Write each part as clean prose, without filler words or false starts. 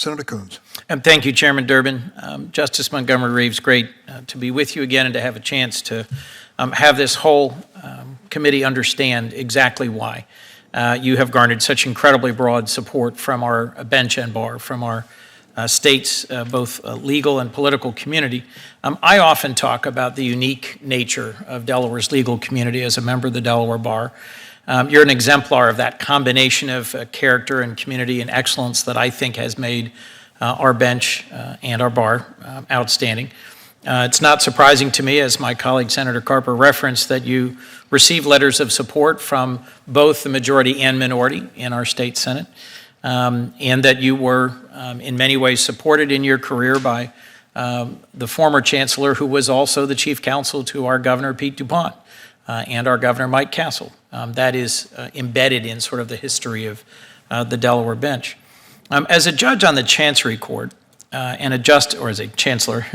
Senator Coons. And thank you, Chairman Durbin. Justice Montgomery-Reeves, great to be with you again and to have a chance to have this whole committee understand exactly why you have garnered such incredibly broad support from our bench and bar, from our state's both legal and political community. I often talk about the unique nature of Delaware's legal community as a member of the Delaware Bar. You're an exemplar of that combination of character and community and excellence that I think has made our bench and our bar outstanding. It's not surprising to me, as my colleague Senator Carper referenced, that you receive letters of support from both the majority and minority in our state Senate, and that you were in many ways supported in your career by the former chancellor, who was also the chief counsel to our Governor Pete DuPont and our Governor Mike Castle. That is embedded in sort of the history of the Delaware bench. As a judge on the Chancery Court and as a chancellor,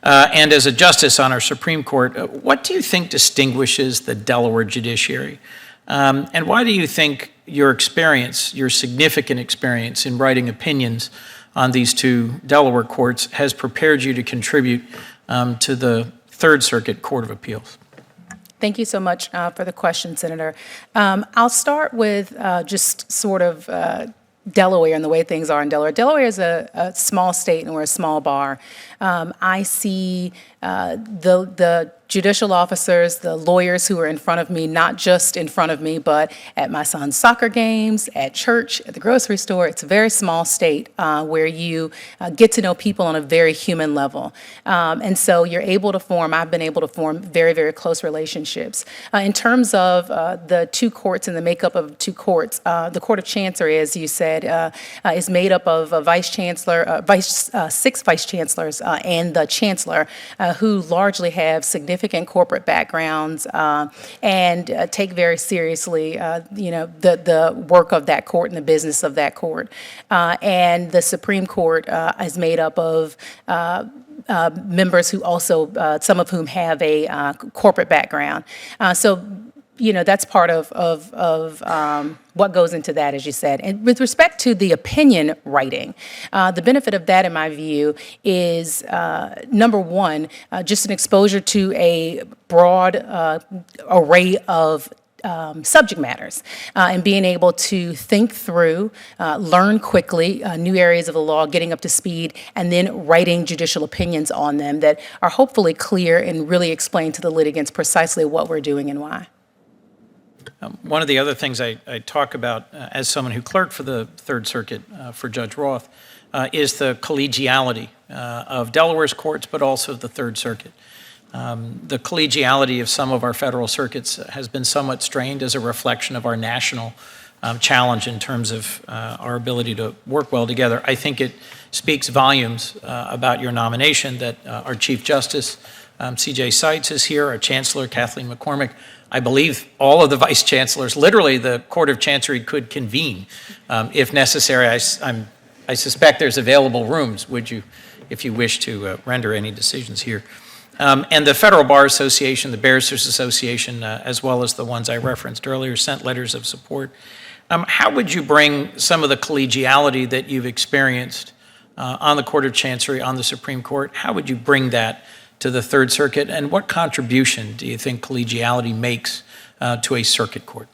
and as a justice on our Supreme Court, what do you think distinguishes the Delaware judiciary? And why do you think your experience, your significant experience in writing opinions on these two Delaware courts has prepared you to contribute to the Third Circuit Court of Appeals? Thank you so much for the question, Senator. I'll start with just sort of Delaware and the way things are in Delaware. Delaware is a small state and we're a small bar. I see the judicial officers, the lawyers who are in front of me, not just in front of me, but at my son's soccer games, at church, at the grocery store. It's a very small state where you get to know people on a very human level. And so you're able to I've been able to form very, very close relationships. In terms of the two courts and the makeup of two courts, the Court of Chancery, as you said, is made up of a vice chancellor, six vice chancellors, and the chancellor, who largely have significant corporate backgrounds and take very seriously, the work of that court and the business of that court. And the Supreme Court is made up of members who also, some of whom have a corporate background. That's part of what goes into that, as you said. And with respect to the opinion writing, the benefit of that, in my view, is, number one, just an exposure to a broad array of subject matters, and being able to think through, learn quickly new areas of the law, getting up to speed, and then writing judicial opinions on them that are hopefully clear and really explain to the litigants precisely what we're doing and why. One of the other things I talk about as someone who clerked for the Third Circuit for Judge Roth is the collegiality of Delaware's courts, but also the Third Circuit. The collegiality of some of our federal circuits has been somewhat strained as a reflection of our national challenge in terms of our ability to work well together. I think it speaks volumes about your nomination that our Chief Justice, C.J. Seitz, is here, our Chancellor, Kathleen McCormick. I believe all of the vice chancellors, literally the Court of Chancery could convene if necessary. I suspect there's available rooms, if you wish to render any decisions here. And the Federal Bar Association, the Barristers Association, as well as the ones I referenced earlier, sent letters of support. How would you bring some of the collegiality that you've experienced on the Court of Chancery, on the Supreme Court, how would you bring that to the Third Circuit, and what contribution do you think collegiality makes to a circuit court?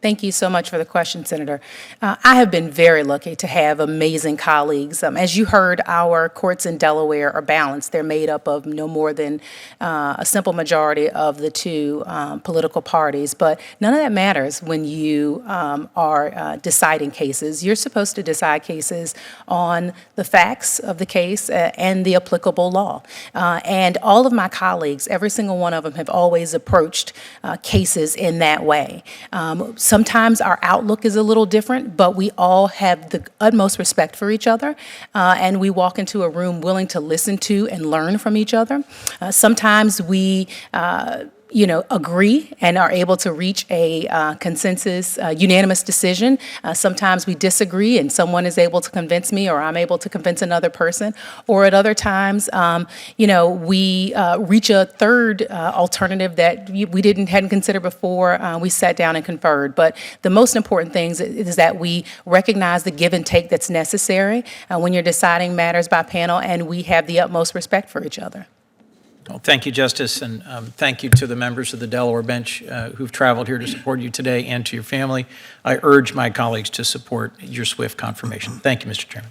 Thank you so much for the question, Senator. I have been very lucky to have amazing colleagues. As you heard, our courts in Delaware are balanced. They're made up of no more than a simple majority of the two political parties, but none of that matters when you are deciding cases. You're supposed to decide cases on the facts of the case and the applicable law. And all of my colleagues, every single one of them, have always approached cases in that way. Sometimes our outlook is a little different, but we all have the utmost respect for each other, and we walk into a room willing to listen to and learn from each other. Sometimes we agree and are able to reach a consensus, unanimous decision. Sometimes we disagree and someone is able to convince me or I'm able to convince another person. Or at other times, we reach a third alternative that we hadn't considered before. We sat down and conferred. But the most important thing is that we recognize the give and take that's necessary when you're deciding matters by panel, and we have the utmost respect for each other. Well, thank you, Justice, and thank you to the members of the Delaware bench who've traveled here to support you today and to your family. I urge my colleagues to support your swift confirmation. Thank you, Mr. Chairman.